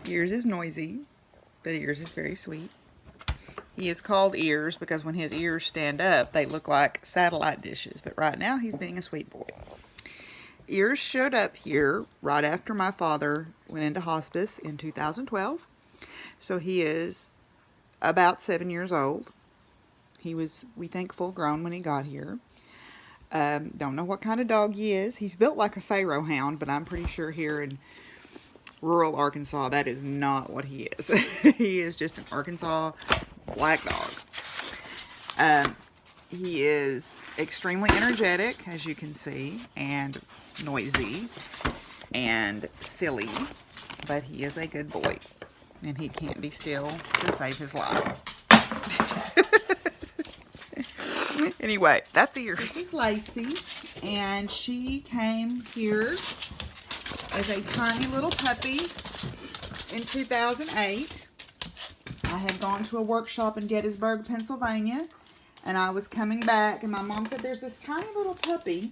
Ears is noisy, but Ears is very sweet. He is called Ears because when his ears stand up, they look like satellite dishes. But right now, he's being a sweet boy. Ears showed up here right after my father went into hospice in 2012. So he is about 7 years old. He was, we think, full grown when he got here. Don't know what kind of dog he is. He's built like a Pharaoh hound, but I'm pretty sure here in rural Arkansas, that is not what he is. He is just an Arkansas black dog. He is extremely energetic, as you can see, and noisy and silly, but he is a good boy, and he can't be still to save his life. Anyway, that's Ears. This is Lacey, and she came here as a tiny little puppy in 2008. I had gone to a workshop in Gettysburg, Pennsylvania, and I was coming back, and my mom said, there's this tiny little puppy.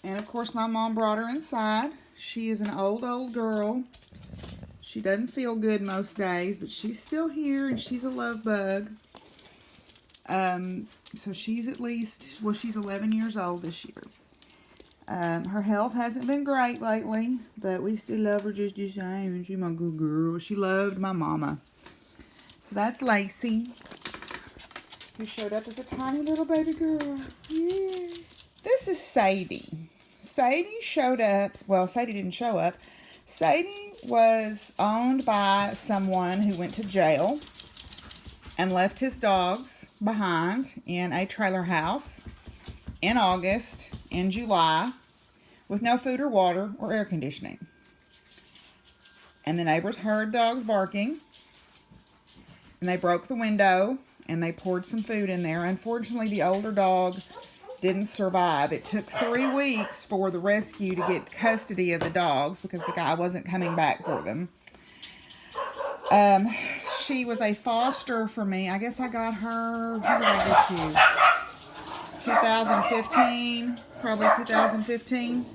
And of course, my mom brought her inside. She is an old girl. She doesn't feel good most days, but she's still here, and she's a love bug. So she's at least, well, she's 11 years old this year. Her health hasn't been great lately, but we still love her just the same, and she's my good girl. She loved my mama. So that's Lacey, who showed up as a tiny little baby girl. Yes. This is Sadie. Sadie showed up, well, Sadie didn't show up. Sadie was owned by someone who went to jail and left his dogs behind in a trailer house in August and July with no food or water or air conditioning. And the neighbors heard dogs barking, and they broke the window and they poured some food in there. Unfortunately, the older dog didn't survive. It took 3 weeks for the rescue to get custody of the dogs because the guy wasn't coming back for them. She was a foster for me. I guess I got her, when did I get you? 2015, probably 2015.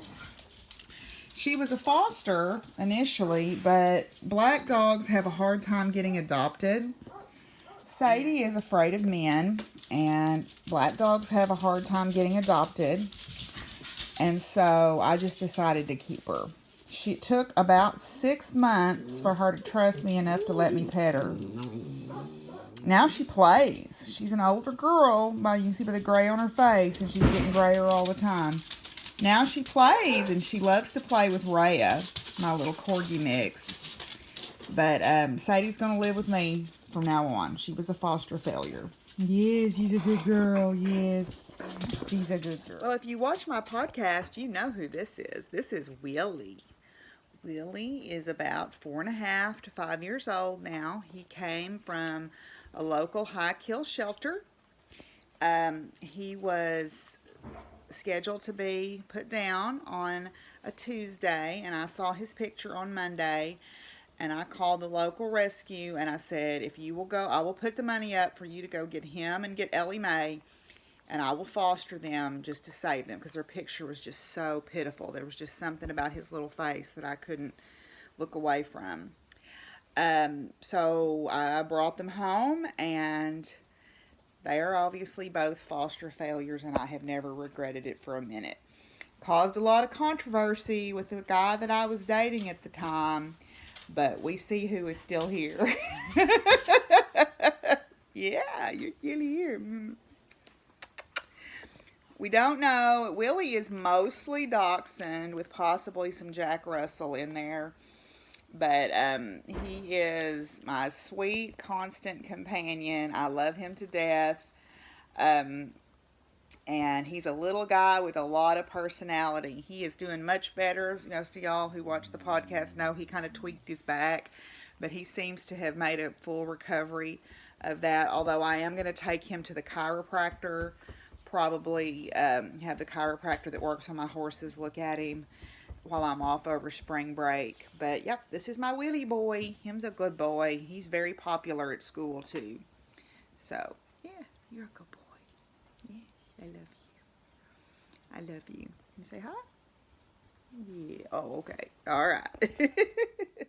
She was a foster initially, but black dogs have a hard time getting adopted. Sadie is afraid of men, and black dogs have a hard time getting adopted. And so I just decided to keep her. She took about 6 months for her to trust me enough to let me pet her. Now she plays. She's an older girl, but you can see by the gray on her face, and she's getting grayer all the time. Now she plays, and she loves to play with Rhea, my little corgi mix. But Sadie's going to live with me from now on. She was a foster failure. Yes, she's a good girl. Yes, she's a good girl. Well, if you watch my podcast, you know who this is. This is Willie. Willie is about 4.5 to 5 years old now. He came from a local high kill shelter. He was scheduled to be put down on a Tuesday, and I saw his picture on Monday, and I called the local rescue, and I said, if you will go, I will put the money up for you to go get him and get Ellie Mae, and I will foster them just to save them, because their picture was just so pitiful. There was just something about his little face that I couldn't look away from. So I brought them home, and they are obviously both foster failures, and I have never regretted it for a minute. Caused a lot of controversy with the guy that I was dating at the time, but we see who is still here. Yeah, you're still here. We don't know. Willie is mostly Dachshund with possibly some Jack Russell in there. But he is my sweet, constant companion. I love him to death. And he's a little guy with a lot of personality. He is doing much better. Most of y'all who watch the podcast know he kind of tweaked his back. But he seems to have made a full recovery of that. Although I am going to take him to the chiropractor. Probably have the chiropractor that works on my horses look at him while I'm off over spring break. But yep, this is my Willie boy. Him's a good boy. He's very popular at school too. So yeah, you're a good boy. Yeah, I love you. I love you. You say hi? Yeah. Oh, okay. All right.